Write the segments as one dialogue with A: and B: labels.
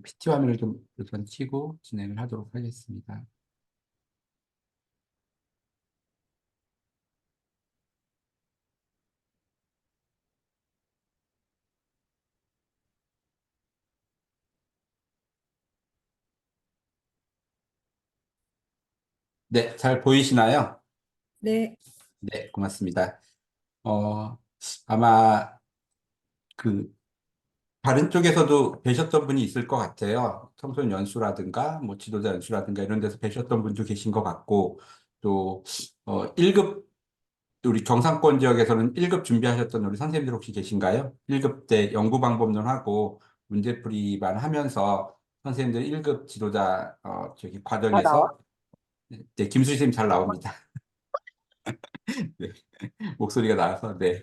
A: PT 화면을 좀 우선 켜고 진행을 하도록 하겠습니다. 네, 잘 보이시나요?
B: 네,
A: 네, 고맙습니다. 어, 아마 그 다른 쪽에서도 뵈셨던 분이 있을 것 같아요. 청소년 연수라든가 뭐 지도자 연수라든가 이런 데서 뵈셨던 분도 계신 것 같고 또 1급 우리 경상권 지역에서는 1급 준비하셨던 우리 선생님들 혹시 계신가요? 1급 때 연구 방법론하고 문제풀이만 하면서 선생님들 1급 지도자
B: 다 나와?
A: 과정에서 네, 김수희 선생님 잘 나옵니다. 네, 목소리가 나와서 네,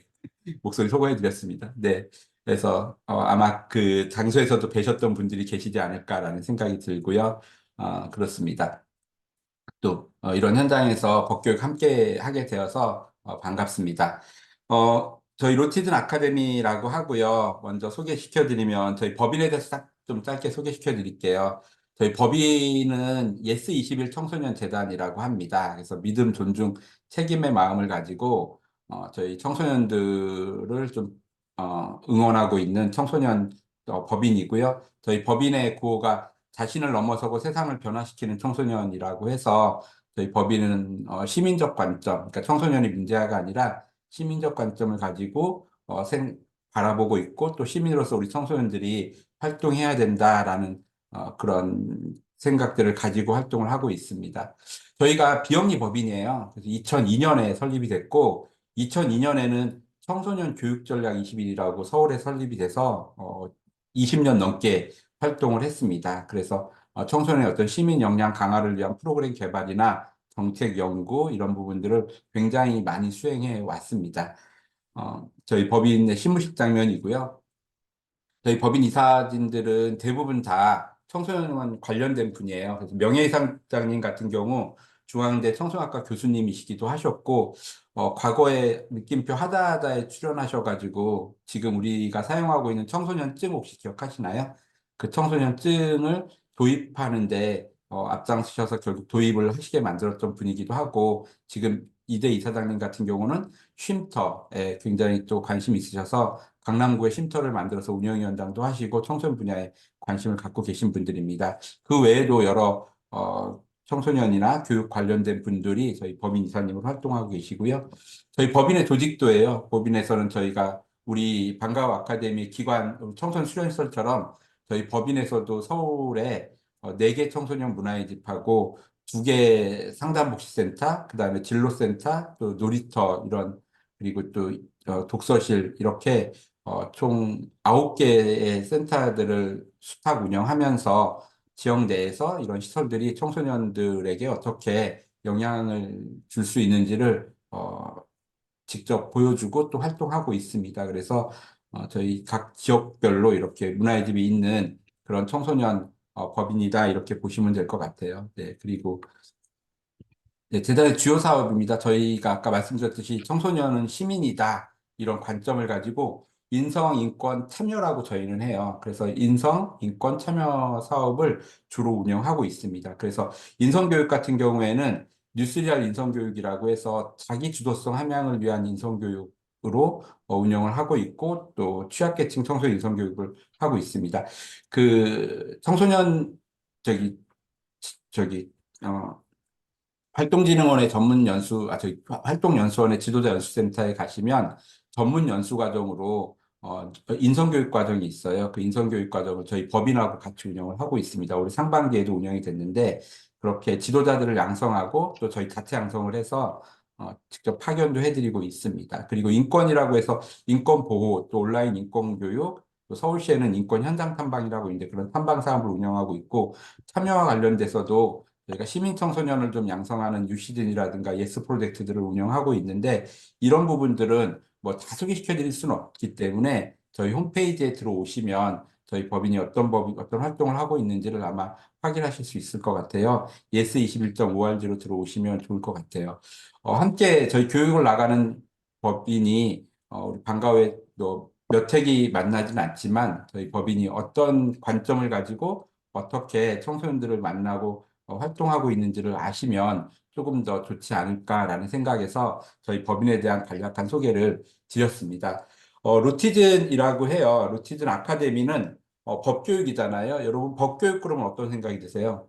A: 목소리 소개해 드렸습니다. 네. 그래서 아마 그 장소에서도 뵈셨던 분들이 계시지 않을까라는 생각이 들고요. 그렇습니다. 또 이런 현장에서 법교육 함께 하게 되어서 반갑습니다. 저희 로티든 아카데미라고 하고요. 먼저 소개시켜 드리면 저희 법인에 대해서 좀 짧게 소개시켜 드릴게요. 저희 법인은 예스21 청소년 재단이라고 합니다. 그래서 믿음, 존중, 책임의 마음을 가지고 저희 청소년들을 좀 응원하고 있는 청소년 법인이고요. 저희 법인의 구호가 자신을 넘어서고 세상을 변화시키는 청소년이라고 해서 저희 법인은 시민적 관점, 그러니까 청소년이 문제가 아니라 시민적 관점을 가지고 바라보고 있고 또 시민으로서 우리 청소년들이 활동해야 된다라는 그런 생각들을 가지고 활동을 하고 있습니다. 저희가 비영리 법인이에요. 그래서 2002년에 설립이 됐고 2002년에는 청소년 교육 전략 21이라고 서울에 설립이 돼서 20년 넘게 활동을 했습니다. 그래서 청소년의 어떤 시민 역량 강화를 위한 프로그램 개발이나 정책 연구 이런 부분들을 굉장히 많이 수행해 왔습니다. 저희 법인의 실무실 장면이고요. 저희 법인 이사진들은 대부분 다 청소년 관련된 분이에요. 그래서 명예이사장님 같은 경우 중앙대 청소년학과 교수님이시기도 하셨고, 과거에 느낌표 하다하다에 출연하셔가지고 지금 우리가 사용하고 있는 청소년증 혹시 기억하시나요? 그 청소년증을 도입하는데 앞장서셔서 결국 도입을 하시게 만들었던 분이기도 하고, 지금 이대 이사장님 같은 경우는 쉼터에 굉장히 또 관심이 있으셔서 강남구에 쉼터를 만들어서 운영위원장도 하시고 청소년 분야에 관심을 갖고 계신 분들입니다. 그 외에도 여러 청소년이나 교육 관련된 분들이 저희 법인 이사님으로 활동하고 계시고요. 저희 법인의 조직도예요. 법인에서는 저희가 우리 방과후 아카데미 기관 청소년 수련시설처럼 저희 법인에서도 서울에 4개 청소년 문화의 집하고 2개 상담복지센터, 그다음에 진로센터, 또 놀이터 이런 그리고 또 독서실 이렇게 총 9개의 센터들을 수탁 운영하면서 지역 내에서 이런 시설들이 청소년들에게 어떻게 영향을 줄 수 있는지를 직접 보여주고 또 활동하고 있습니다. 그래서 저희 각 지역별로 이렇게 문화의 집이 있는 그런 청소년 법인이다 이렇게 보시면 될 것 같아요. 네, 그리고 네, 재단의 주요 사업입니다. 저희가 아까 말씀드렸듯이 청소년은 시민이다. 이런 관점을 가지고 인성, 인권, 참여라고 저희는 해요. 그래서 인성, 인권, 참여 사업을 주로 운영하고 있습니다. 그래서 인성교육 같은 경우에는 뉴스리얼 인성교육이라고 해서 자기 주도성 함양을 위한 인성교육으로 운영을 하고 있고 또 취약계층 청소년 인성교육을 하고 있습니다. 그 청소년 저기 저기 어 활동진흥원의 전문 연수, 저희 활동연수원의 지도자 연수센터에 가시면 전문 연수 과정으로 인성교육 과정이 있어요. 그 인성교육 과정을 저희 법인하고 같이 운영을 하고 있습니다. 올해 상반기에도 운영이 됐는데 그렇게 지도자들을 양성하고 또 저희 자체 양성을 해서 직접 파견도 해드리고 있습니다. 그리고 인권이라고 해서 인권 보호, 또 온라인 인권 교육, 또 서울시에는 인권 현장 탐방이라고 있는데 그런 탐방 사업을 운영하고 있고 참여와 관련돼서도 저희가 시민 청소년을 좀 양성하는 유시즌이라든가 예스 프로젝트들을 운영하고 있는데 이런 부분들은 뭐 다 소개시켜 드릴 수는 없기 때문에 저희 홈페이지에 들어오시면 저희 법인이 어떤 활동을 하고 있는지를 아마 확인하실 수 있을 것 같아요. yes21.org로 들어오시면 좋을 것 같아요. 함께 저희 교육을 나가는 법인이 우리 방과후에 또 몇 핵이 만나지는 않지만 저희 법인이 어떤 관점을 가지고 어떻게 청소년들을 만나고 활동하고 있는지를 아시면 조금 더 좋지 않을까라는 생각에서 저희 법인에 대한 간략한 소개를 드렸습니다. 루티즌이라고 해요. 루티즌 아카데미는 법교육이잖아요. 여러분 법교육 그러면 어떤 생각이 드세요?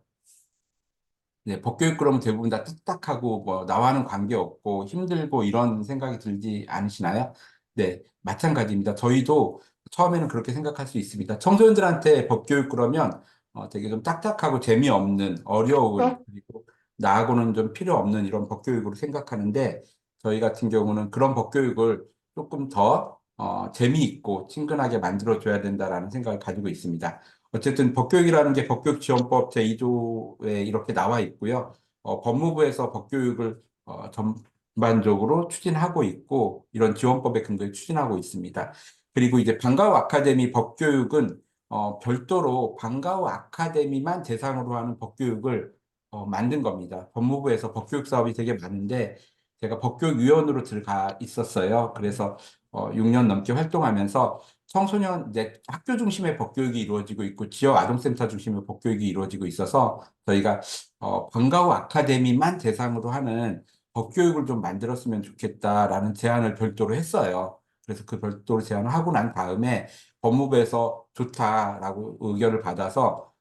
A: 네, 법교육 그러면 대부분 다 딱딱하고 뭐 나와는 관계없고 힘들고 이런 생각이 들지 않으시나요? 네, 마찬가지입니다. 저희도 처음에는 그렇게 생각할 수 있습니다. 청소년들한테 법교육 그러면 되게 좀 딱딱하고 재미없는 어려운 그리고 나하고는 좀 필요 없는 이런 법교육으로 생각하는데 저희 같은 경우는 그런 법교육을 조금 더 재미있고 친근하게 만들어줘야 된다라는 생각을 가지고 있습니다. 어쨌든 법교육이라는 게 법교육지원법 제2조에 이렇게 나와 있고요. 법무부에서 법교육을 전반적으로 추진하고 있고 이런 지원법의 근거에 추진하고 있습니다. 그리고 이제 방과후 아카데미 법교육은 별도로 방과후 아카데미만 대상으로 하는 법교육을 만든 겁니다. 법무부에서 법교육 사업이 되게 많은데 제가 법교육위원으로 들어가 있었어요. 그래서 6년 넘게 활동하면서 청소년 이제 학교 중심의 법교육이 이루어지고 있고 지역 아동센터 중심의 법교육이 이루어지고 있어서 저희가 방과후 아카데미만 대상으로 하는 법교육을 좀 만들었으면 좋겠다라는 제안을 별도로 했어요. 그래서 그 별도로 제안을 하고 난 다음에 법무부에서 좋다라고 의견을 받아서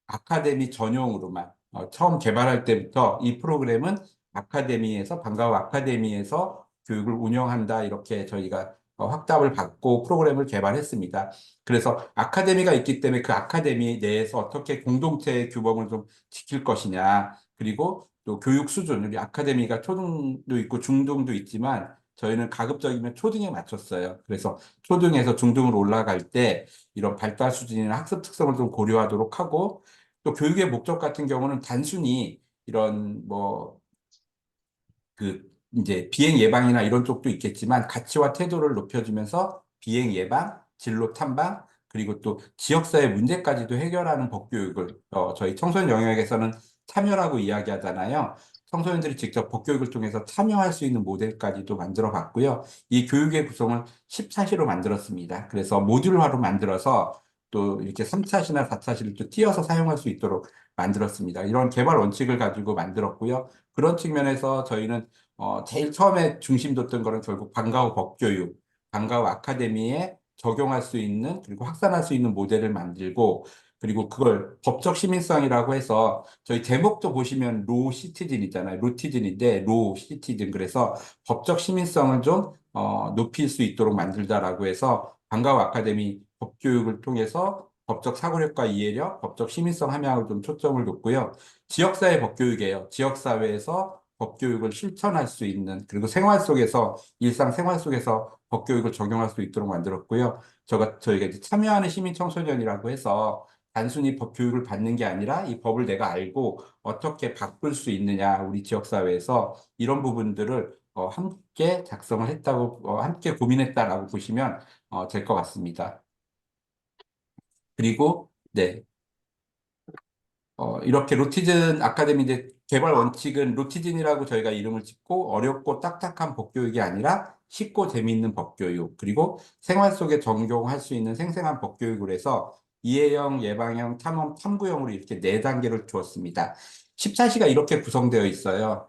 A: 아카데미 전용으로만 처음 개발할 때부터 이 프로그램은 아카데미에서 방과후 아카데미에서 교육을 운영한다 이렇게 저희가 확답을 받고 프로그램을 개발했습니다. 그래서 아카데미가 있기 때문에 그 아카데미 내에서 어떻게 공동체의 규범을 좀 지킬 것이냐, 그리고 또 교육 수준, 우리 아카데미가 초등도 있고 중등도 있지만 저희는 가급적이면 초등에 맞췄어요. 그래서 초등에서 중등으로 올라갈 때 이런 발달 수준이나 학습 특성을 좀 고려하도록 하고 또 교육의 목적 같은 경우는 단순히 이런 이제 비행 예방이나 이런 쪽도 있겠지만 가치와 태도를 높여주면서 비행 예방, 진로 탐방, 그리고 또 지역사회 문제까지도 해결하는 법교육을 저희 청소년 영역에서는 참여라고 이야기하잖아요. 청소년들이 직접 법교육을 통해서 참여할 수 있는 모델까지도 만들어 봤고요. 이 교육의 구성을 14시로 만들었습니다. 그래서 모듈화로 만들어서 또 이렇게 3차시나 4차시를 또 띄어서 사용할 수 있도록 만들었습니다. 이런 개발 원칙을 가지고 만들었고요. 그런 측면에서 저희는 제일 처음에 중심 뒀던 거는 결국 방과후 법교육, 방과후 아카데미에 적용할 수 있는, 그리고 확산할 수 있는 모델을 만들고, 그리고 그걸 법적 시민성이라고 해서 저희 제목도 보시면 로 시티즌 있잖아요. 로티즌인데 로 시티즌. 그래서 법적 시민성을 좀 높일 수 있도록 만들자라고 해서 방과후 아카데미 법교육을 통해서 법적 사고력과 이해력, 법적 시민성 함양을 좀 초점을 뒀고요. 지역사회 법교육이에요. 지역사회에서 법교육을 실천할 수 있는, 그리고 생활 속에서, 일상생활 속에서 법교육을 적용할 수 있도록 만들었고요. 저희가 이제 참여하는 시민 청소년이라고 해서 단순히 법교육을 받는 게 아니라 이 법을 내가 알고 어떻게 바꿀 수 있느냐, 우리 지역사회에서 이런 부분들을 함께 작성을 했다고, 함께 고민했다라고 보시면 될 것 같습니다. 그리고, 네. 이렇게 로티즌 아카데미 이제 개발 원칙은 로티즌이라고 저희가 이름을 짓고 어렵고 딱딱한 법교육이 아니라 쉽고 재미있는 법교육, 그리고 생활 속에 적용할 수 있는 생생한 법교육을 해서 이해형, 예방형, 탐험, 탐구형으로 이렇게 네 단계를 주었습니다. 14시가 이렇게 구성되어 있어요.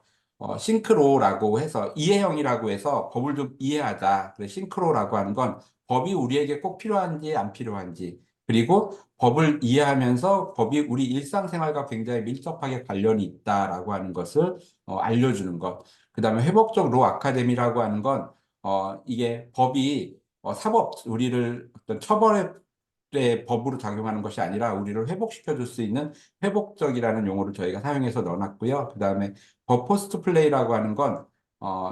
A: 싱크로라고 해서 이해형이라고 해서 법을 좀 이해하자. 그래서 싱크로라고 하는 건 법이 우리에게 꼭 필요한지 안 필요한지, 그리고 법을 이해하면서 법이 우리 일상생활과 굉장히 밀접하게 관련이 있다라고 하는 것을 알려주는 것. 그다음에 회복적 로 아카데미라고 하는 건 이게 법이 사법 우리를 어떤 처벌의 법으로 작용하는 것이 아니라 우리를 회복시켜 줄 수 있는 회복적이라는 용어를 저희가 사용해서 넣어놨고요. 그다음에 법 포스트 플레이라고 하는 건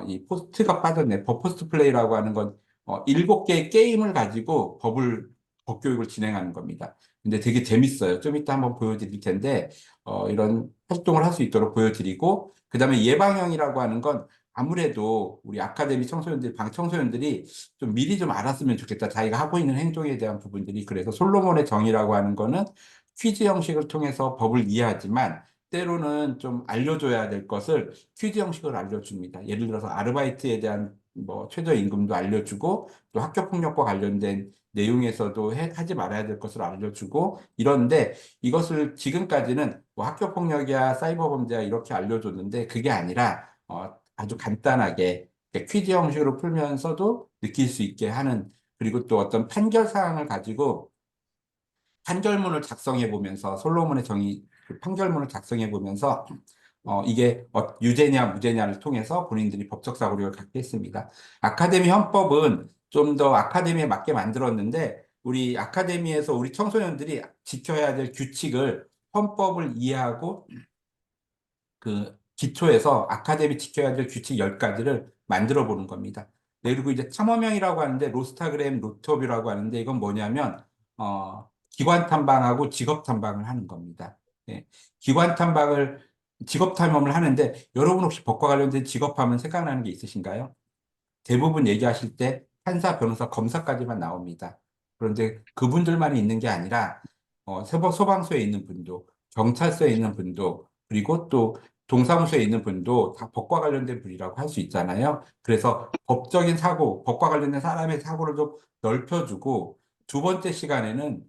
A: 이 포스트가 빠졌네. 법 포스트 플레이라고 하는 건 7개의 게임을 가지고 법교육을 진행하는 겁니다. 근데 되게 재밌어요. 좀 이따 한번 보여드릴 텐데, 이런 활동을 할 수 있도록 보여드리고, 그 다음에 예방형이라고 하는 건 아무래도 우리 아카데미 청소년들, 방 청소년들이 좀 미리 좀 알았으면 좋겠다. 자기가 하고 있는 행동에 대한 부분들이. 그래서 솔로몬의 정의라고 하는 거는 퀴즈 형식을 통해서 법을 이해하지만 때로는 좀 알려줘야 될 것을 퀴즈 형식으로 알려줍니다. 예를 들어서 아르바이트에 대한 뭐 최저임금도 알려주고 또 학교폭력과 관련된 내용에서도 하지 말아야 될 것을 알려주고 이런데 이것을 지금까지는 뭐 학교폭력이야 사이버범죄야 이렇게 알려줬는데 그게 아니라 아주 간단하게 퀴즈 형식으로 풀면서도 느낄 수 있게 하는 그리고 또 어떤 판결 사항을 가지고 판결문을 작성해 보면서 솔로몬의 정의 그 판결문을 작성해 보면서 이게 유죄냐 무죄냐를 통해서 본인들이 법적 사고력을 갖게 했습니다. 아카데미 헌법은 좀 더 아카데미에 맞게 만들었는데 우리 아카데미에서 우리 청소년들이 지켜야 될 규칙을 헌법을 이해하고 그 기초에서 아카데미 지켜야 될 규칙 10가지를 만들어 보는 겁니다. 네, 그리고 이제 탐험형이라고 하는데 로스타그램, 로터뷰라고 하는데 이건 뭐냐면 기관 탐방하고 직업 탐방을 하는 겁니다. 예, 기관 탐방을 직업 탐험을 하는데 여러분 혹시 법과 관련된 직업하면 생각나는 게 있으신가요? 대부분 얘기하실 때 판사, 변호사, 검사까지만 나옵니다. 그런데 그분들만이 있는 게 아니라 소방서에 있는 분도, 경찰서에 있는 분도, 그리고 또 동사무소에 있는 분도 다 법과 관련된 분이라고 할 수 있잖아요. 그래서 법적인 사고, 법과 관련된 사람의 사고를 좀 넓혀주고 두 번째 시간에는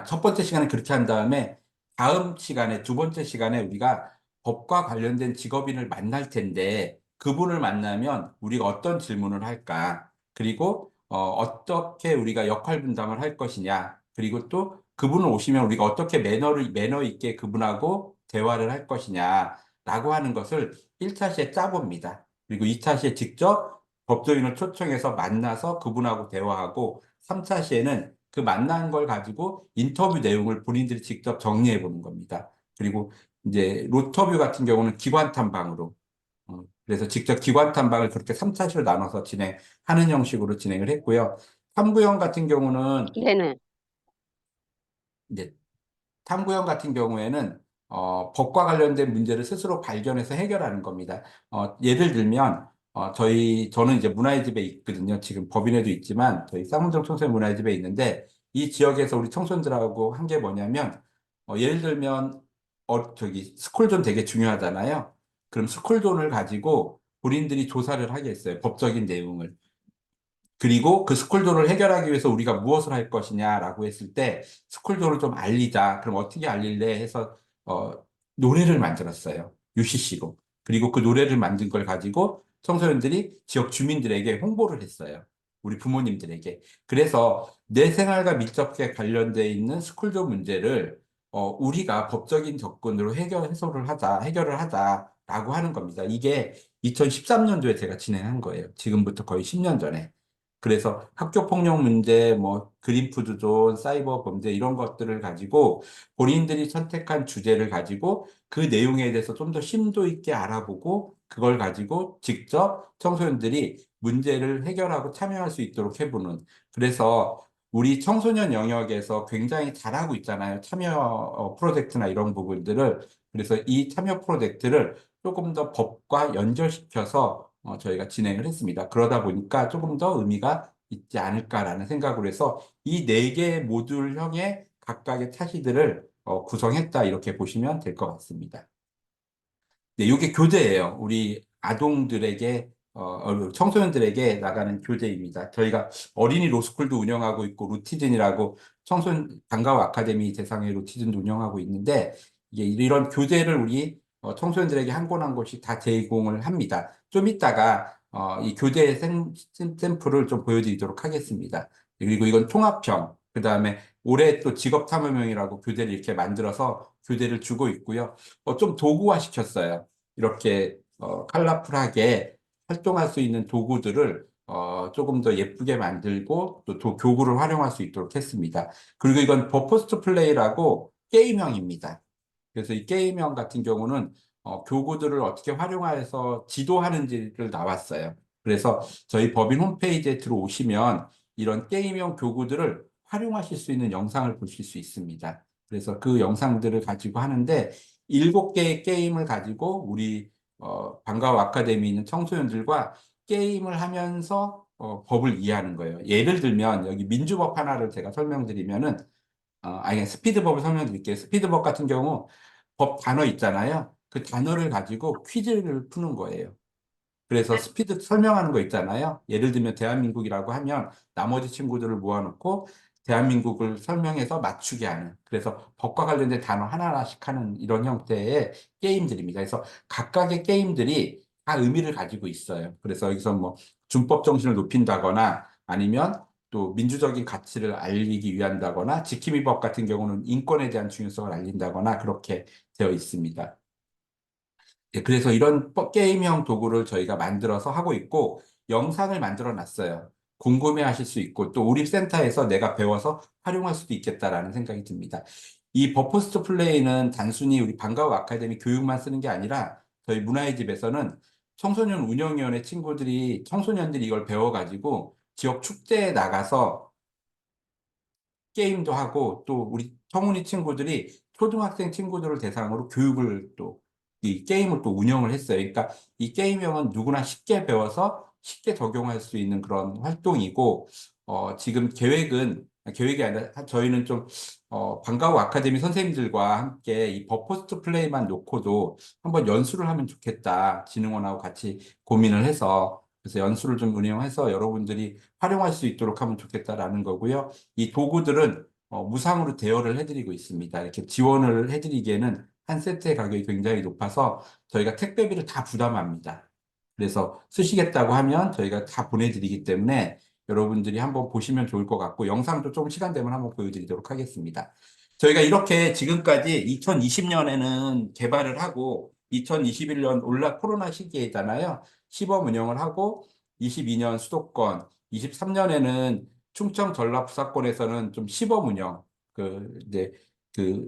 A: 첫 번째 시간에 그렇게 한 다음에 다음 시간에, 두 번째 시간에 우리가 법과 관련된 직업인을 만날 텐데 그분을 만나면 우리가 어떤 질문을 할까? 그리고 어떻게 우리가 역할 분담을 할 것이냐? 그리고 또 그분을 오시면 우리가 어떻게 매너 있게 그분하고 대화를 할 것이냐? 라고 하는 것을 1차 시에 짜봅니다. 그리고 2차 시에 직접 법조인을 초청해서 만나서 그분하고 대화하고 3차 시에는 그 만난 걸 가지고 인터뷰 내용을 본인들이 직접 정리해 보는 겁니다. 그리고 이제 로터뷰 같은 경우는 기관 탐방으로 그래서 직접 기관 탐방을 그렇게 3차시로 나눠서 진행하는 형식으로 진행을 했고요. 탐구형 같은 경우는
C: 네네.
A: 이제 탐구형 같은 경우에는 법과 관련된 문제를 스스로 발견해서 해결하는 겁니다. 예를 들면 저는 이제 문화의 집에 있거든요. 지금 법인에도 있지만 저희 쌍문동 청소년 문화의 집에 있는데 이 지역에서 우리 청소년들하고 한 게 뭐냐면 예를 들면 저기 스쿨존 되게 중요하잖아요. 그럼 스쿨존을 가지고 본인들이 조사를 하겠어요. 법적인 내용을. 그리고 그 스쿨존을 해결하기 위해서 우리가 무엇을 할 것이냐라고 했을 때 스쿨존을 좀 알리자. 그럼 어떻게 알릴래 해서 어, 노래를 만들었어요. UCC로. 그리고 그 노래를 만든 걸 가지고 청소년들이 지역 주민들에게 홍보를 했어요. 우리 부모님들에게. 그래서 내 생활과 밀접하게 관련돼 있는 스쿨존 문제를 우리가 법적인 접근으로 해결을 하자라고 하는 겁니다. 이게 2013년도에 제가 진행한 거예요. 지금부터 거의 10년 전에. 그래서 학교 폭력 문제, 뭐 그린푸드 존, 사이버 범죄 이런 것들을 가지고 본인들이 선택한 주제를 가지고 그 내용에 대해서 좀 더 심도 있게 알아보고 그걸 가지고 직접 청소년들이 문제를 해결하고 참여할 수 있도록 해보는. 그래서 우리 청소년 영역에서 굉장히 잘하고 있잖아요. 참여 프로젝트나 이런 부분들을. 그래서 이 참여 프로젝트를 조금 더 법과 연결시켜서 저희가 진행을 했습니다. 그러다 보니까 조금 더 의미가 있지 않을까라는 생각으로 해서 이 네 개 모듈형의 각각의 차시들을 구성했다 이렇게 보시면 될 것 같습니다. 네, 이게 교재예요. 우리 아동들에게 청소년들에게 나가는 교재입니다. 저희가 어린이 로스쿨도 운영하고 있고 루티즌이라고 청소년 방과후 아카데미 대상의 루티즌도 운영하고 있는데 이게 이런 교재를 우리 청소년들에게 한 권 한 권씩 다 제공을 합니다. 좀 이따가 이 교재 샘플을 좀 보여드리도록 하겠습니다. 그리고 이건 통합형, 그다음에 올해 또 직업탐험형이라고 교재를 이렇게 만들어서 교재를 주고 있고요. 좀 도구화 시켰어요. 이렇게 컬러풀하게 활동할 수 있는 도구들을 조금 더 예쁘게 만들고 또 교구를 활용할 수 있도록 했습니다. 그리고 이건 버퍼스트 플레이라고 게임형입니다. 그래서 이 게임형 같은 경우는 교구들을 어떻게 활용해서 지도하는지를 나왔어요. 그래서 저희 법인 홈페이지에 들어오시면 이런 게임형 교구들을 활용하실 수 있는 영상을 보실 수 있습니다. 그래서 그 영상들을 가지고 하는데 7개의 게임을 가지고 우리 방과후 아카데미 있는 청소년들과 게임을 하면서 법을 이해하는 거예요. 예를 들면 여기 민주법 하나를 제가 설명드리면은 아니 스피드법을 설명드릴게요. 스피드법 같은 경우 법 단어 있잖아요. 그 단어를 가지고 퀴즈를 푸는 거예요. 그래서 스피드 설명하는 거 있잖아요. 예를 들면 대한민국이라고 하면 나머지 친구들을 모아놓고 대한민국을 설명해서 맞추게 하는. 그래서 법과 관련된 단어 하나하나씩 하는 이런 형태의 게임들입니다. 그래서 각각의 게임들이 다 의미를 가지고 있어요. 그래서 여기서 뭐 준법 정신을 높인다거나 아니면 또 민주적인 가치를 알리기 위한다거나 지킴이 법 같은 경우는 인권에 대한 중요성을 알린다거나 그렇게 되어 있습니다. 예, 그래서 이런 게임형 도구를 저희가 만들어서 하고 있고, 영상을 만들어 놨어요. 궁금해 하실 수 있고, 또 우리 센터에서 내가 배워서 활용할 수도 있겠다라는 생각이 듭니다. 이 버퍼스트 플레이는 단순히 우리 방과후 아카데미 교육만 쓰는 게 아니라, 저희 문화의 집에서는 청소년 운영위원회 친구들이, 청소년들이 이걸 배워가지고, 지역 축제에 나가서 게임도 하고 또 우리 청운이 친구들이 초등학생 친구들을 대상으로 교육을 또 이 게임을 또 운영을 했어요. 그러니까 이 게임형은 누구나 쉽게 배워서 쉽게 적용할 수 있는 그런 활동이고 지금 계획이 아니라 저희는 좀 방과후 아카데미 선생님들과 함께 이 버퍼스트 플레이만 놓고도 한번 연수를 하면 좋겠다. 진흥원하고 같이 고민을 해서 그래서 연수를 좀 운영해서 여러분들이 활용할 수 있도록 하면 좋겠다라는 거고요. 이 도구들은 무상으로 대여를 해드리고 있습니다. 이렇게 지원을 해드리기에는 한 세트의 가격이 굉장히 높아서 저희가 택배비를 다 부담합니다. 그래서 쓰시겠다고 하면 저희가 다 보내드리기 때문에 여러분들이 한번 보시면 좋을 것 같고 영상도 좀 시간 되면 한번 보여드리도록 하겠습니다. 저희가 이렇게 지금까지 2020년에는 개발을 하고 2021년 코로나 시기에잖아요. 시범 운영을 하고 22년 수도권, 23년에는 충청 전라 부사권에서는 좀 시범 운영, 이제 그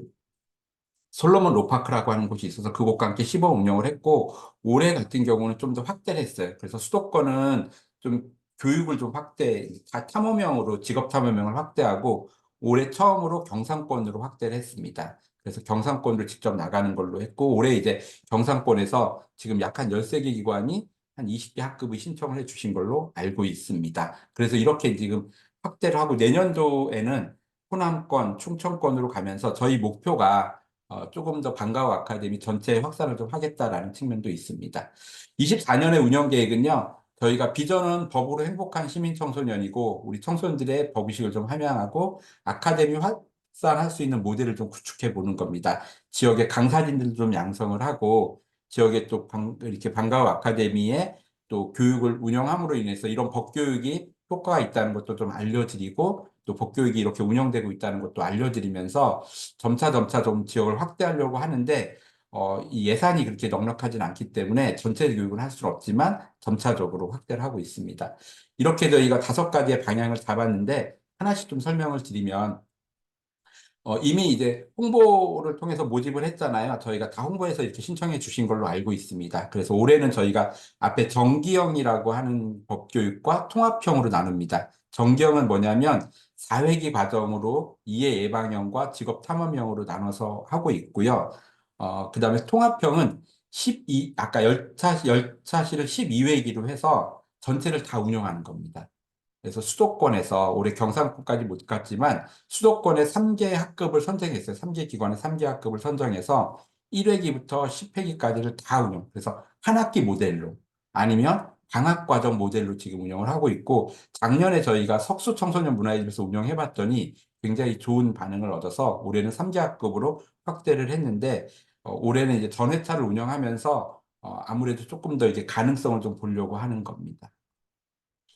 A: 솔로몬 로파크라고 하는 곳이 있어서 그곳과 함께 시범 운영을 했고 올해 같은 경우는 좀 더 확대를 했어요. 그래서 수도권은 좀 교육을 좀 다 탐험형으로 직업 탐험형을 확대하고 올해 처음으로 경상권으로 확대를 했습니다. 그래서 경상권으로 직접 나가는 걸로 했고 올해 이제 경상권에서 지금 약 한 13개 기관이 한 20개 학급의 신청을 해 주신 걸로 알고 있습니다. 그래서 이렇게 지금 확대를 하고 내년도에는 호남권, 충청권으로 가면서 저희 목표가 조금 더 방과후 아카데미 전체 확산을 좀 하겠다라는 측면도 있습니다. 24년의 운영 계획은요, 저희가 비전은 법으로 행복한 시민 청소년이고, 우리 청소년들의 법의식을 좀 함양하고, 아카데미 확산할 수 있는 모델을 좀 구축해 보는 겁니다. 지역의 강사진들도 좀 양성을 하고, 지역의 또 이렇게 방과후 아카데미에 또 교육을 운영함으로 인해서 이런 법교육이 효과가 있다는 것도 좀 알려드리고, 또 법교육이 이렇게 운영되고 있다는 것도 알려드리면서 점차 좀 지역을 확대하려고 하는데 이 예산이 그렇게 넉넉하진 않기 때문에 전체 교육은 할 수는 없지만 점차적으로 확대를 하고 있습니다. 이렇게 저희가 5가지의 방향을 잡았는데 하나씩 좀 설명을 드리면 이미 이제 홍보를 통해서 모집을 했잖아요. 저희가 다 홍보해서 이렇게 신청해 주신 걸로 알고 있습니다. 그래서 올해는 저희가 앞에 정기형이라고 하는 법교육과 통합형으로 나눕니다. 정기형은 뭐냐면 4회기 과정으로 이해 예방형과 직업 탐험형으로 나눠서 하고 있고요. 그다음에 통합형은 아까 열차실을 12회기로 해서 전체를 다 운영하는 겁니다. 그래서 수도권에서 올해 경상권까지 못 갔지만 수도권에 3개 학급을 선정했어요. 3개 기관에 3개 학급을 선정해서 1회기부터 10회기까지를 다 운영. 그래서 한 학기 모델로 아니면 방학과정 모델로 지금 운영을 하고 있고 작년에 저희가 석수 청소년 문화예술에서 운영해 봤더니 굉장히 좋은 반응을 얻어서 올해는 3개 학급으로 확대를 했는데 올해는 이제 전회차를 운영하면서 아무래도 조금 더 이제 가능성을 좀 보려고 하는 겁니다.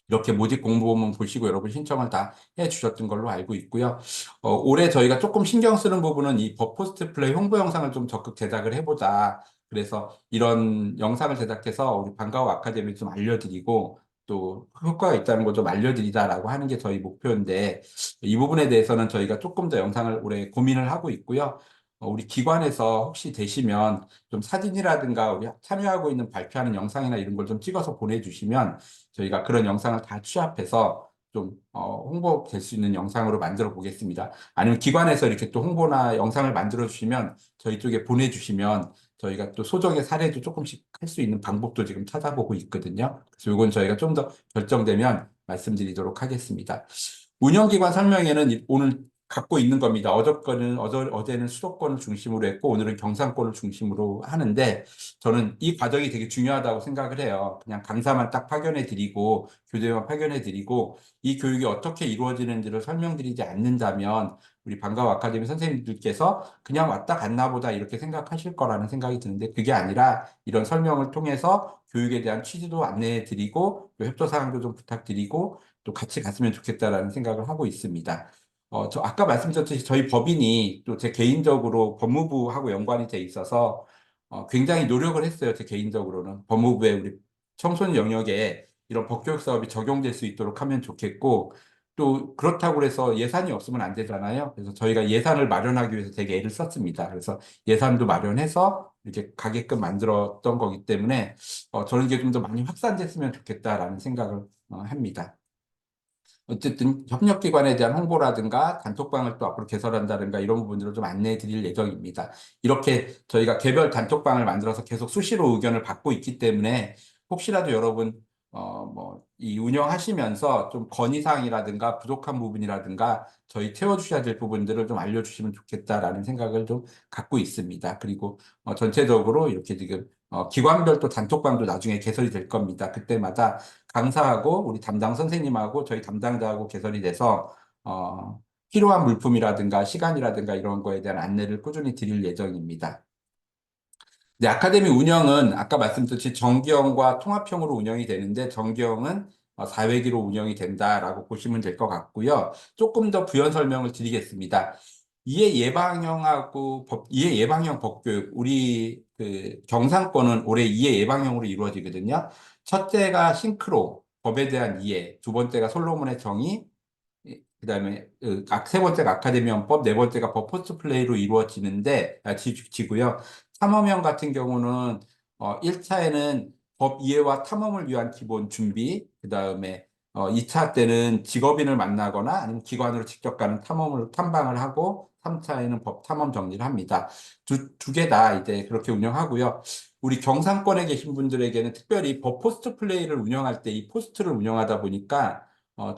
A: 이렇게 모집 공고문 보시고 여러분 신청을 다 해주셨던 걸로 알고 있고요. 올해 저희가 조금 신경 쓰는 부분은 이 버포스트 플레이 홍보 영상을 좀 적극 제작을 해보자. 그래서 이런 영상을 제작해서 우리 방과후 아카데미 좀 알려드리고 또 효과가 있다는 걸 좀 알려드리자라고 하는 게 저희 목표인데 이 부분에 대해서는 저희가 조금 더 영상을 올해 고민을 하고 있고요. 우리 기관에서 혹시 되시면 좀 사진이라든가 우리 참여하고 있는 발표하는 영상이나 이런 걸 좀 찍어서 보내주시면 저희가 그런 영상을 다 취합해서 좀 홍보될 수 있는 영상으로 만들어 보겠습니다. 아니면 기관에서 이렇게 또 홍보나 영상을 만들어 주시면 저희 쪽에 보내주시면 저희가 또 소정의 사례도 조금씩 할 수 있는 방법도 지금 찾아보고 있거든요. 그래서 이건 저희가 좀 더 결정되면 말씀드리도록 하겠습니다. 운영기관 설명회는 오늘 갖고 있는 겁니다. 어제는 수도권을 중심으로 했고, 오늘은 경상권을 중심으로 하는데, 저는 이 과정이 되게 중요하다고 생각을 해요. 그냥 강사만 딱 파견해 드리고, 교재만 파견해 드리고, 이 교육이 어떻게 이루어지는지를 설명드리지 않는다면, 우리 방과후 아카데미 선생님들께서 그냥 왔다 갔나 보다 이렇게 생각하실 거라는 생각이 드는데, 그게 아니라 이런 설명을 통해서 교육에 대한 취지도 안내해 드리고, 또 협조 사항도 좀 부탁드리고, 또 같이 갔으면 좋겠다라는 생각을 하고 있습니다. 저 아까 말씀드렸듯이 저희 법인이 또 제 개인적으로 법무부하고 연관이 돼 있어서 굉장히 노력을 했어요. 제 개인적으로는 법무부에 우리 청소년 영역에 이런 법교육 사업이 적용될 수 있도록 하면 좋겠고 또 그렇다고 해서 예산이 없으면 안 되잖아요. 그래서 저희가 예산을 마련하기 위해서 되게 애를 썼습니다. 그래서 예산도 마련해서 이렇게 가게끔 만들었던 거기 때문에 저는 이게 좀 더 많이 확산됐으면 좋겠다라는 생각을 합니다. 어쨌든 협력기관에 대한 홍보라든가 단톡방을 또 앞으로 개설한다든가 이런 부분들을 좀 안내해 드릴 예정입니다. 이렇게 저희가 개별 단톡방을 만들어서 계속 수시로 의견을 받고 있기 때문에 혹시라도 여러분 이 운영하시면서 좀 건의사항이라든가 부족한 부분이라든가 저희 채워주셔야 될 부분들을 좀 알려주시면 좋겠다라는 생각을 좀 갖고 있습니다. 그리고 전체적으로 이렇게 지금 기관별도 단톡방도 나중에 개설이 될 겁니다. 그때마다 강사하고 우리 담당 선생님하고 저희 담당자하고 개설이 돼서 필요한 물품이라든가 시간이라든가 이런 거에 대한 안내를 꾸준히 드릴 예정입니다. 네, 아카데미 운영은 아까 말씀드렸듯이 정기형과 통합형으로 운영이 되는데 정기형은 4회기로 운영이 된다라고 보시면 될 것 같고요. 조금 더 부연 설명을 드리겠습니다. 이해 예방형 법교육 우리 그 경상권은 올해 이해 예방형으로 이루어지거든요. 첫째가 싱크로 법에 대한 이해, 두 번째가 솔로몬의 정의, 그다음에 세 번째가 아카데미언법, 네 번째가 법 포스트 플레이로 이루어지는데 지고요. 탐험형 같은 경우는 1차에는 법 이해와 탐험을 위한 기본 준비, 그다음에 2차 때는 직업인을 만나거나 아니면 기관으로 직접 가는 탐방을 하고 3차에는 법 탐험 정리를 합니다. 두 개 다 이제 그렇게 운영하고요. 우리 경상권에 계신 분들에게는 특별히 법 포스트 플레이를 운영할 때 이 포스트를 운영하다 보니까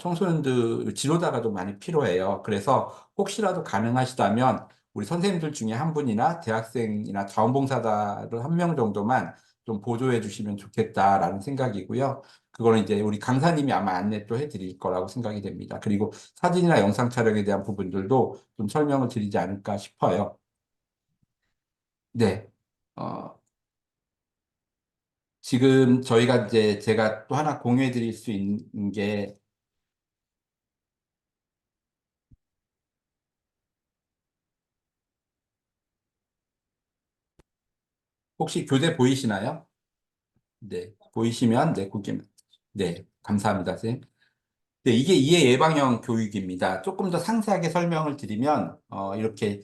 A: 청소년들 지도자가 좀 많이 필요해요. 그래서 혹시라도 가능하시다면 우리 선생님들 중에 한 분이나 대학생이나 자원봉사자를 한 명 정도만 좀 보조해 주시면 좋겠다라는 생각이고요. 그거는 이제 우리 강사님이 아마 안내 또 해드릴 거라고 생각이 됩니다. 그리고 사진이나 영상 촬영에 대한 부분들도 좀 설명을 드리지 않을까 싶어요. 네. 어, 지금 저희가 이제 제가 또 하나 공유해 드릴 수 있는 게 혹시 교재 보이시나요? 네, 보이시면, 네, 네, 감사합니다, 선생님. 네, 이게 이해 예방형 교육입니다. 조금 더 상세하게 설명을 드리면, 이렇게,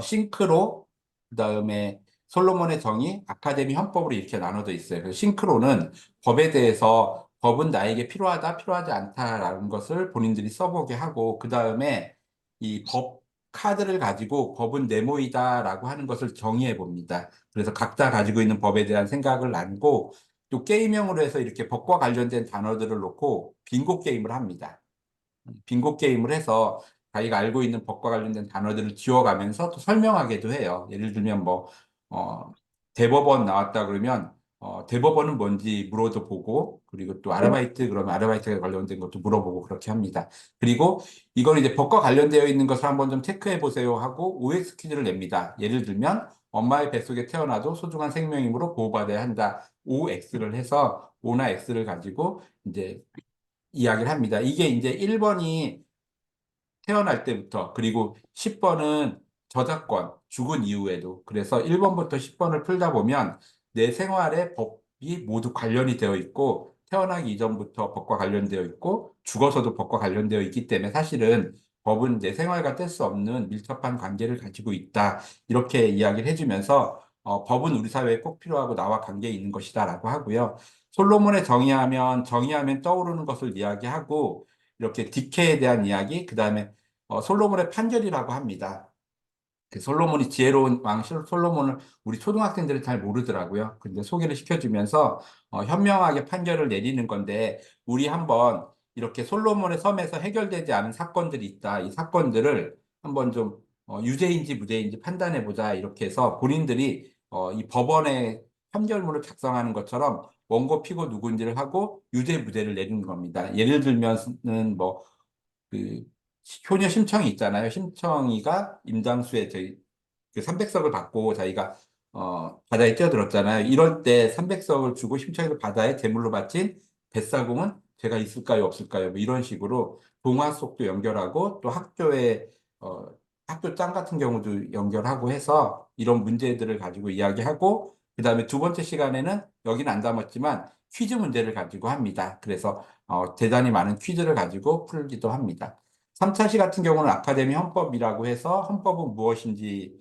A: 싱크로, 그 다음에 솔로몬의 정의, 아카데미 헌법으로 이렇게 나눠져 있어요. 그래서 싱크로는 법에 대해서 법은 나에게 필요하다, 필요하지 않다라는 것을 본인들이 써보게 하고, 그 다음에 이 법 카드를 가지고 법은 네모이다라고 하는 것을 정의해 봅니다. 그래서 각자 가지고 있는 법에 대한 생각을 나누고, 또 게임형으로 해서 이렇게 법과 관련된 단어들을 놓고 빙고 게임을 합니다. 빙고 게임을 해서 자기가 알고 있는 법과 관련된 단어들을 지워가면서 또 설명하기도 해요. 예를 들면 어, 대법원 나왔다 그러면, 대법원은 뭔지 물어도 보고, 그리고 또 아르바이트, 그러면 아르바이트에 관련된 것도 물어보고 그렇게 합니다. 그리고 이걸 이제 법과 관련되어 있는 것을 한번 좀 체크해 보세요 하고 OX 퀴즈를 냅니다. 예를 들면, 엄마의 뱃속에 태어나도 소중한 생명이므로 보호받아야 한다. OX를 해서 O나 X를 가지고 이제 이야기를 합니다. 이게 이제 1번이 태어날 때부터 그리고 10번은 저작권, 죽은 이후에도 그래서 1번부터 10번을 풀다 보면 내 생활에 법이 모두 관련이 되어 있고 태어나기 이전부터 법과 관련되어 있고 죽어서도 법과 관련되어 있기 때문에 사실은 법은 내 생활과 뗄 수 없는 밀접한 관계를 가지고 있다. 이렇게 이야기를 해주면서 법은 우리 사회에 꼭 필요하고 나와 관계 있는 것이다라고 하고요. 솔로몬의 정의하면 떠오르는 것을 이야기하고 이렇게 디케에 대한 이야기, 그 다음에 솔로몬의 판결이라고 합니다. 그 솔로몬이 지혜로운 왕 솔로몬을 우리 초등학생들은 잘 모르더라고요. 근데 소개를 시켜주면서 현명하게 판결을 내리는 건데 우리 한번 이렇게 솔로몬의 섬에서 해결되지 않은 사건들이 있다. 이 사건들을 한번 좀 유죄인지 무죄인지 판단해보자 이렇게 해서 본인들이 이 법원에 판결문을 작성하는 것처럼 원고 피고 누군지를 하고 유죄 무죄를 내리는 겁니다. 예를 들면은 뭐 그 효녀 심청이 있잖아요. 심청이가 임장수의 저희 그 300석을 받고 자기가 바다에 뛰어들었잖아요. 이럴 때 300석을 주고 심청이를 바다에 제물로 바친 뱃사공은 죄가 있을까요, 없을까요? 뭐 이런 식으로 동화 속도 연결하고 또 학교에 어, 학교 장 같은 경우도 연결하고 해서 이런 문제들을 가지고 이야기하고 그다음에 두 번째 시간에는 여기는 안 담았지만 퀴즈 문제를 가지고 합니다. 그래서 대단히 많은 퀴즈를 가지고 풀기도 합니다. 3차 시 같은 경우는 아카데미 헌법이라고 해서 헌법은 무엇인지에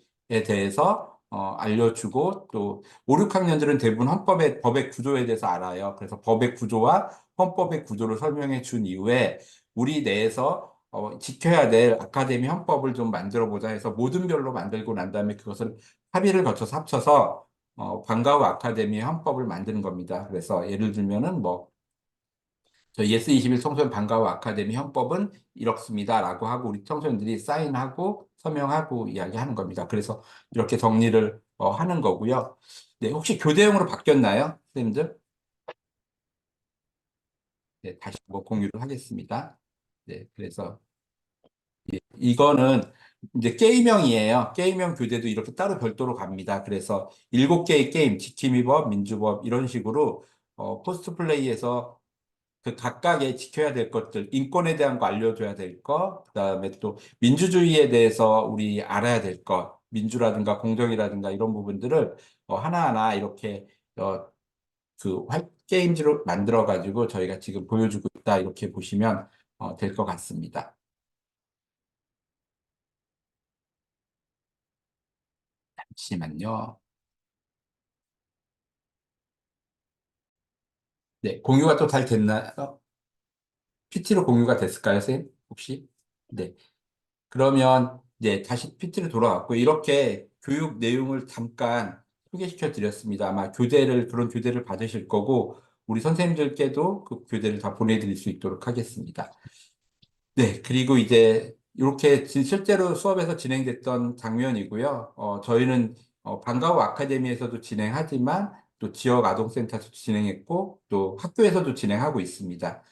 A: 대해서 알려주고 또 5, 6학년들은 대부분 헌법의 법의 구조에 대해서 알아요. 그래서 법의 구조와 헌법의 구조를 설명해 준 이후에 우리 내에서 지켜야 될 아카데미 헌법을 좀 만들어 보자 해서 모든 별로 만들고 난 다음에 그것을 합의를 거쳐서 합쳐서 방과후 아카데미 헌법을 만드는 겁니다. 그래서 예를 들면은 뭐 저희 예스21 청소년 방과후 아카데미 헌법은 이렇습니다라고 하고 우리 청소년들이 사인하고 서명하고 이야기하는 겁니다. 그래서 이렇게 정리를 하는 거고요. 네, 혹시 교대형으로 바뀌었나요, 선생님들? 네, 다시 한번 공유를 하겠습니다. 네, 그래서 이거는 이제 게임형이에요. 게임형 교재도 이렇게 따로 별도로 갑니다. 그래서 7개의 게임, 지킴이법, 민주법 이런 식으로 포스트 플레이에서 그 각각의 지켜야 될 것들, 인권에 대한 거 알려줘야 될 거, 그다음에 또 민주주의에 대해서 우리 알아야 될 것, 민주라든가 공정이라든가 이런 부분들을 하나하나 이렇게 어, 게임지로 만들어 가지고 저희가 지금 보여주고 있다 이렇게 보시면 될 것 같습니다. 잠시만요. 네, 공유가 또 잘 됐나요? PT로 공유가 됐을까요, 선생님? 혹시? 네. 그러면 이제 다시 PT로 돌아왔고 이렇게 교육 내용을 잠깐 소개시켜 드렸습니다. 아마 그런 교재를 받으실 거고 우리 선생님들께도 그 교재를 다 보내드릴 수 있도록 하겠습니다. 네, 그리고 이제 이렇게 실제로 수업에서 진행됐던 장면이고요. 저희는 방과후 아카데미에서도 진행하지만 또 지역 아동센터에서도 진행했고 또 학교에서도 진행하고 있습니다.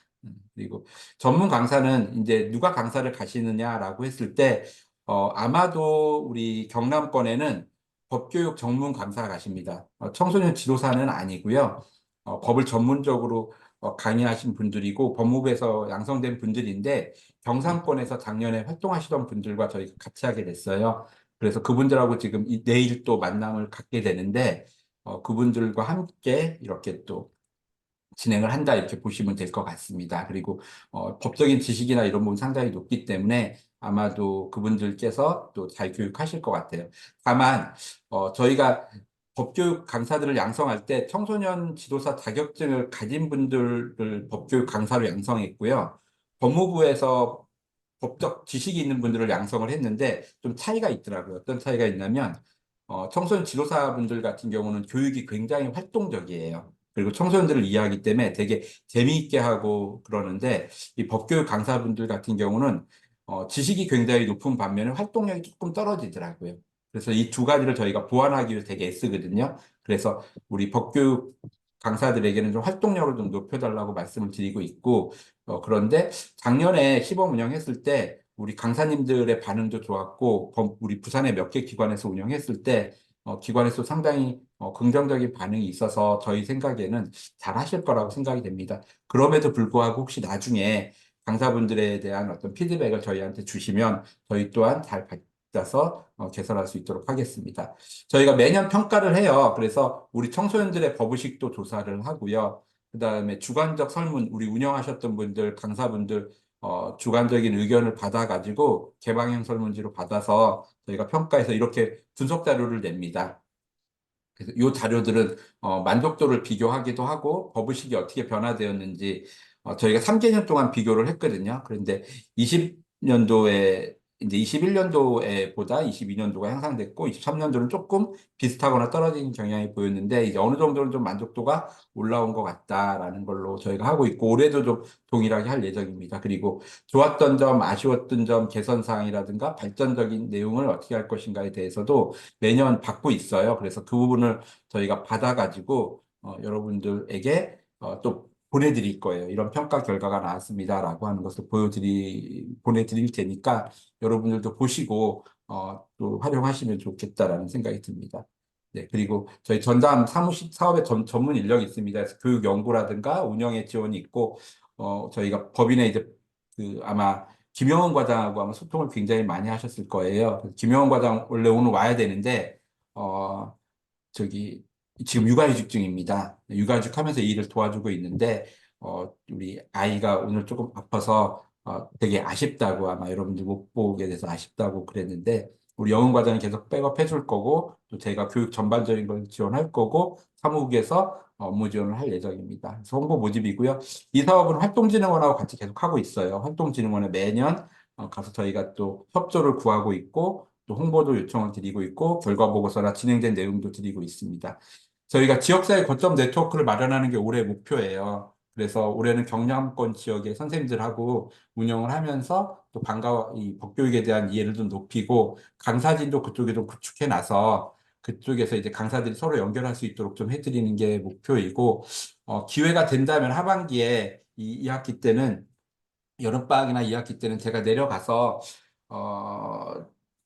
A: 그리고 전문 강사는 이제 누가 강사를 가시느냐라고 했을 때 아마도 우리 경남권에는 법교육 전문 강사가 가십니다. 청소년 지도사는 아니고요. 법을 전문적으로 강의하신 분들이고 법무부에서 양성된 분들인데 경상권에서 작년에 활동하시던 분들과 저희가 같이 하게 됐어요. 그래서 그분들하고 지금 내일 또 만남을 갖게 되는데 그분들과 함께 이렇게 또 진행을 한다 이렇게 보시면 될 것 같습니다. 그리고 법적인 지식이나 이런 부분 상당히 높기 때문에 아마도 그분들께서 또 잘 교육하실 것 같아요. 다만 저희가 법교육 강사들을 양성할 때 청소년 지도사 자격증을 가진 분들을 법교육 강사로 양성했고요. 법무부에서 법적 지식이 있는 분들을 양성을 했는데 좀 차이가 있더라고요. 어떤 차이가 있냐면 청소년 지도사분들 같은 경우는 교육이 굉장히 활동적이에요. 그리고 청소년들을 이해하기 때문에 되게 재미있게 하고 그러는데 이 법교육 강사분들 같은 경우는 지식이 굉장히 높은 반면에 활동력이 조금 떨어지더라고요. 그래서 이 두 가지를 저희가 보완하기 위해서 되게 애쓰거든요. 그래서 우리 법교육 강사들에게는 좀 활동력을 좀 높여달라고 말씀을 드리고 있고 그런데 작년에 시범 운영했을 때 우리 강사님들의 반응도 좋았고 우리 부산의 몇 개 기관에서 운영했을 때 기관에서 상당히 긍정적인 반응이 있어서 저희 생각에는 잘 하실 거라고 생각이 됩니다. 그럼에도 불구하고 혹시 나중에 강사분들에 대한 어떤 피드백을 저희한테 주시면 저희 또한 잘 받아서 개선할 수 있도록 하겠습니다. 저희가 매년 평가를 해요. 그래서 우리 청소년들의 법의식도 조사를 하고요. 그다음에 주관적 설문, 우리 운영하셨던 분들, 강사분들, 주관적인 의견을 받아가지고 개방형 설문지로 받아서 저희가 평가해서 이렇게 분석 자료를 냅니다. 그래서 이 자료들은 만족도를 비교하기도 하고 법의식이 어떻게 변화되었는지 저희가 3개년 동안 비교를 했거든요. 그런데 20년도에 이제 21년도에 보다 22년도가 향상됐고 23년도는 조금 비슷하거나 떨어진 경향이 보였는데 이제 어느 정도는 좀 만족도가 올라온 것 같다라는 걸로 저희가 하고 있고 올해도 좀 동일하게 할 예정입니다. 그리고 좋았던 점, 아쉬웠던 점, 개선 사항이라든가 발전적인 내용을 어떻게 할 것인가에 대해서도 매년 받고 있어요. 그래서 그 부분을 저희가 받아가지고 여러분들에게 또 보내드릴 거예요. 이런 평가 결과가 나왔습니다라고 하는 것을 보내드릴 테니까 여러분들도 보시고 또 활용하시면 좋겠다라는 생각이 듭니다. 네, 그리고 저희 전담 사업의 전문 인력이 있습니다. 그래서 교육 연구라든가 운영에 지원이 있고 저희가 법인에 이제 그 아마 김영원 과장하고 아마 소통을 굉장히 많이 하셨을 거예요. 그래서 김영원 과장 원래 오늘 와야 되는데 어 저기 지금 육아휴직 중입니다. 육아휴직 하면서 이 일을 도와주고 있는데 우리 아이가 오늘 조금 아파서 되게 아쉽다고 아마 여러분들 못 보게 돼서 아쉽다고 그랬는데 우리 영은 과장이 계속 백업해 줄 거고 또 제가 교육 전반적인 걸 지원할 거고 사무국에서 업무 지원을 할 예정입니다. 그래서 홍보 모집이고요. 이 사업은 활동진흥원하고 같이 계속 하고 있어요. 활동진흥원에 매년 가서 저희가 또 협조를 구하고 있고 또 홍보도 요청을 드리고 있고 결과 보고서나 진행된 내용도 드리고 있습니다. 저희가 지역사회 거점 네트워크를 마련하는 게 올해 목표예요. 그래서 올해는 경남권 지역의 선생님들하고 운영을 하면서 또 이 법교육에 대한 이해를 좀 높이고 강사진도 그쪽에 좀 구축해 놔서 그쪽에서 이제 강사들이 서로 연결할 수 있도록 좀 해드리는 게 목표이고 기회가 된다면 하반기에 이 학기 때는 여름방학이나 2학기 때는 제가 내려가서, 어,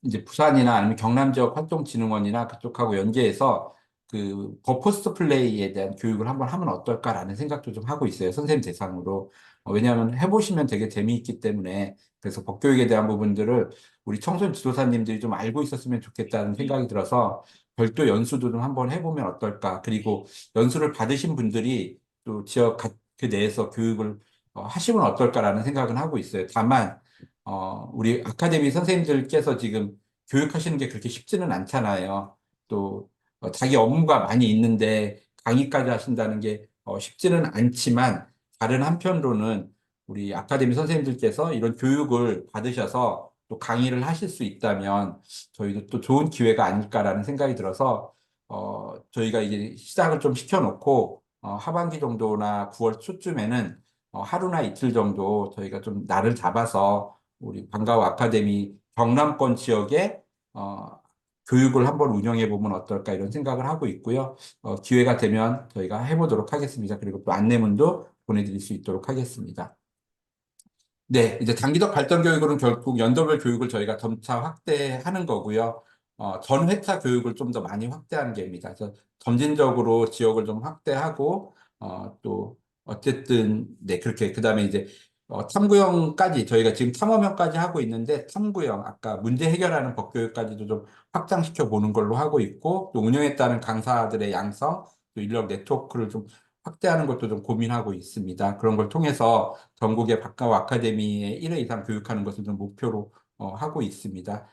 A: 이제 부산이나 아니면 경남 지역 활동진흥원이나 그쪽하고 연계해서 그 버포스트 플레이에 대한 교육을 한번 하면 어떨까라는 생각도 좀 하고 있어요. 선생님 대상으로. 왜냐하면 해보시면 되게 재미있기 때문에 그래서 법교육에 대한 부분들을 우리 청소년 지도사님들이 좀 알고 있었으면 좋겠다는 생각이 들어서 별도 연수도 좀 한번 해보면 어떨까. 그리고 연수를 받으신 분들이 또 그 내에서 교육을 하시면 어떨까라는 생각은 하고 있어요. 다만, 우리 아카데미 선생님들께서 지금 교육하시는 게 그렇게 쉽지는 않잖아요. 또, 자기 업무가 많이 있는데 강의까지 하신다는 게 쉽지는 않지만, 다른 한편으로는 우리 아카데미 선생님들께서 이런 교육을 받으셔서 또 강의를 하실 수 있다면 저희도 또 좋은 기회가 아닐까라는 생각이 들어서, 저희가 이제 시작을 좀 시켜놓고, 하반기 정도나 9월 초쯤에는 하루나 이틀 정도 저희가 좀 날을 잡아서 우리 방과후 아카데미 경남권 지역에 어, 교육을 한번 운영해 보면 어떨까 이런 생각을 하고 있고요. 기회가 되면 저희가 해보도록 하겠습니다. 그리고 또 안내문도 보내드릴 수 있도록 하겠습니다. 네, 이제 단기적 발전 교육으로는 결국 연도별 교육을 저희가 점차 확대하는 거고요. 전 회차 교육을 좀 더 많이 확대하는 게입니다. 그래서 점진적으로 지역을 좀 확대하고, 또, 어쨌든, 네, 그렇게, 그 다음에 이제, 탐구형까지, 저희가 지금 탐험형까지 하고 있는데, 탐구형, 아까 문제 해결하는 법교육까지도 좀 확장시켜 보는 걸로 하고 있고, 또 운영에 따른 강사들의 양성, 또 인력 네트워크를 좀 확대하는 것도 좀 고민하고 있습니다. 그런 걸 통해서 전국의 박가우 아카데미에 1회 이상 교육하는 것을 좀 목표로 하고 있습니다.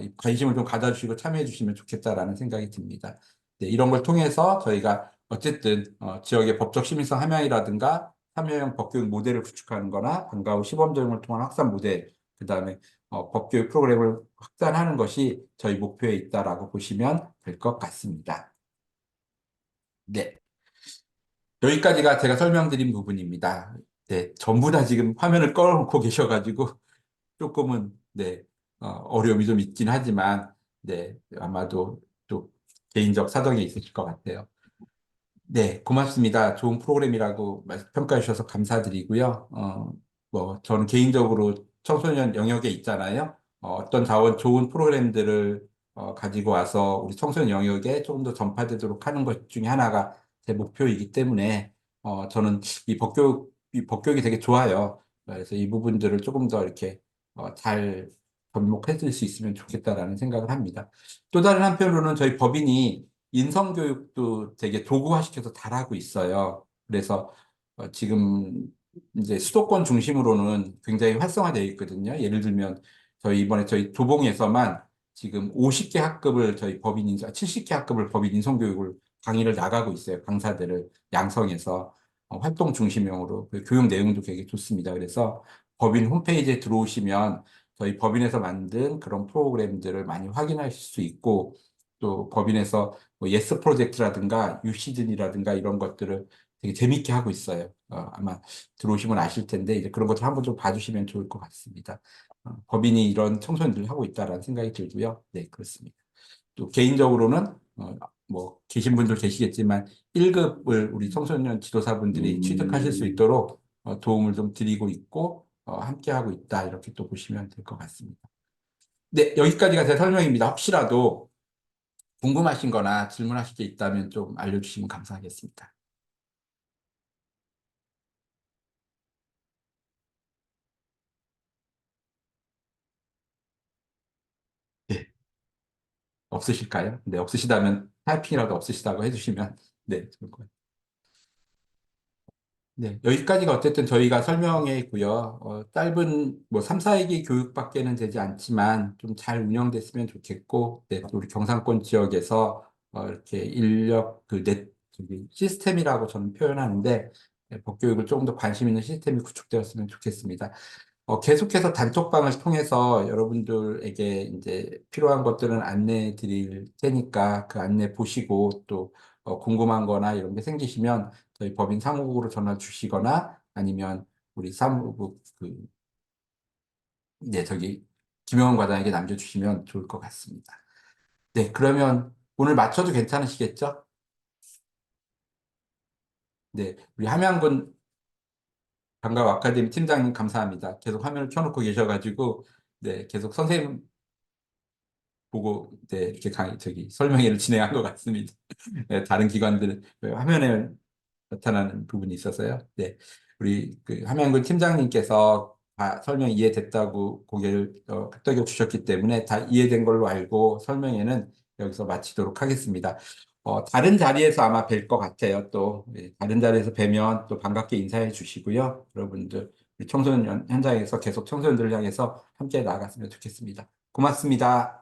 A: 이 관심을 좀 가져주시고 참여해 주시면 좋겠다라는 생각이 듭니다. 네, 이런 걸 통해서 저희가 어쨌든 지역의 법적 시민성 함양이라든가 참여형 법교육 모델을 구축하는 거나 방과후 시범 적용을 통한 확산 모델, 그다음에 법교육 프로그램을 확산하는 것이 저희 목표에 있다라고 보시면 될 것 같습니다. 네. 여기까지가 제가 설명드린 부분입니다. 네, 전부 다 지금 화면을 꺼놓고 계셔가지고 조금은 네, 어려움이 좀 있긴 하지만 네, 아마도 또 개인적 사정이 있으실 것 같아요. 네, 고맙습니다. 좋은 프로그램이라고 평가해 주셔서 감사드리고요. 뭐 저는 개인적으로 청소년 영역에 있잖아요. 어떤 좋은 프로그램들을 가지고 와서 우리 청소년 영역에 조금 더 전파되도록 하는 것 중에 하나가 제 목표이기 때문에 저는 이 법교육이 되게 좋아요. 그래서 이 부분들을 조금 더 이렇게 잘 접목해 줄 수 있으면 좋겠다라는 생각을 합니다. 또 다른 한편으로는 저희 법인이 인성교육도 되게 도구화시켜서 잘하고 있어요. 그래서 지금 이제 수도권 중심으로는 굉장히 활성화되어 있거든요. 예를 들면 이번에 저희 조봉에서만 지금 50개 학급을 70개 학급을 법인 인성교육을 강의를 나가고 있어요. 강사들을 양성해서 활동 중심형으로 그 교육 내용도 되게 좋습니다. 그래서 법인 홈페이지에 들어오시면 저희 법인에서 만든 그런 프로그램들을 많이 확인하실 수 있고, 또 법인에서 뭐 예스 프로젝트라든가 유시즌이라든가 이런 것들을 되게 재밌게 하고 있어요. 아마 들어오시면 아실 텐데 이제 그런 것들 한번 좀 봐주시면 좋을 것 같습니다. 법인이 이런 청소년들을 하고 있다라는 생각이 들고요. 네, 그렇습니다. 또 개인적으로는 뭐 계신 분들 계시겠지만 1급을 우리 청소년 지도사분들이 취득하실 수 있도록 도움을 좀 드리고 있고 함께 하고 있다 이렇게 또 보시면 될 것 같습니다. 네, 여기까지가 제 설명입니다. 혹시라도 궁금하신 거나 질문하실 게 있다면 좀 알려주시면 감사하겠습니다. 네, 없으실까요? 네, 없으시다면 타이핑이라도 없으시다고 해주시면 네, 좋을 것 같아요. 네, 여기까지가 어쨌든 저희가 설명했고요. 짧은 뭐 3, 4일기 교육밖에는 되지 않지만 좀 잘 운영됐으면 좋겠고, 네, 또 우리 경상권 지역에서 이렇게 인력 저기 시스템이라고 저는 표현하는데 네, 법교육을 조금 더 관심 있는 시스템이 구축되었으면 좋겠습니다. 계속해서 단톡방을 통해서 여러분들에게 이제 필요한 것들은 안내해 드릴 테니까 그 안내 보시고 또 궁금한 거나 이런 게 생기시면 저희 법인 사무국으로 전화 주시거나 아니면 우리 사무국 네, 저기 김영원 과장에게 남겨주시면 좋을 것 같습니다. 네, 그러면 오늘 맞춰도 괜찮으시겠죠? 네, 우리 함양군 방과후 아카데미 팀장님 감사합니다. 계속 화면을 켜놓고 계셔가지고 네, 계속 선생님 보고 네, 이렇게 저기 설명회를 진행한 것 같습니다. 네, 다른 기관들 화면에 나타나는 부분이 있어서요. 네, 우리 그 함양군 팀장님께서 다 설명 이해됐다고 고개를 끄덕여 주셨기 때문에 다 이해된 걸로 알고 설명회는 여기서 마치도록 하겠습니다. 다른 자리에서 아마 뵐 것 같아요. 또 다른 자리에서 뵈면 또 반갑게 인사해 주시고요. 여러분들 우리 청소년 현장에서 계속 청소년들을 향해서 함께 나아갔으면 좋겠습니다. 고맙습니다.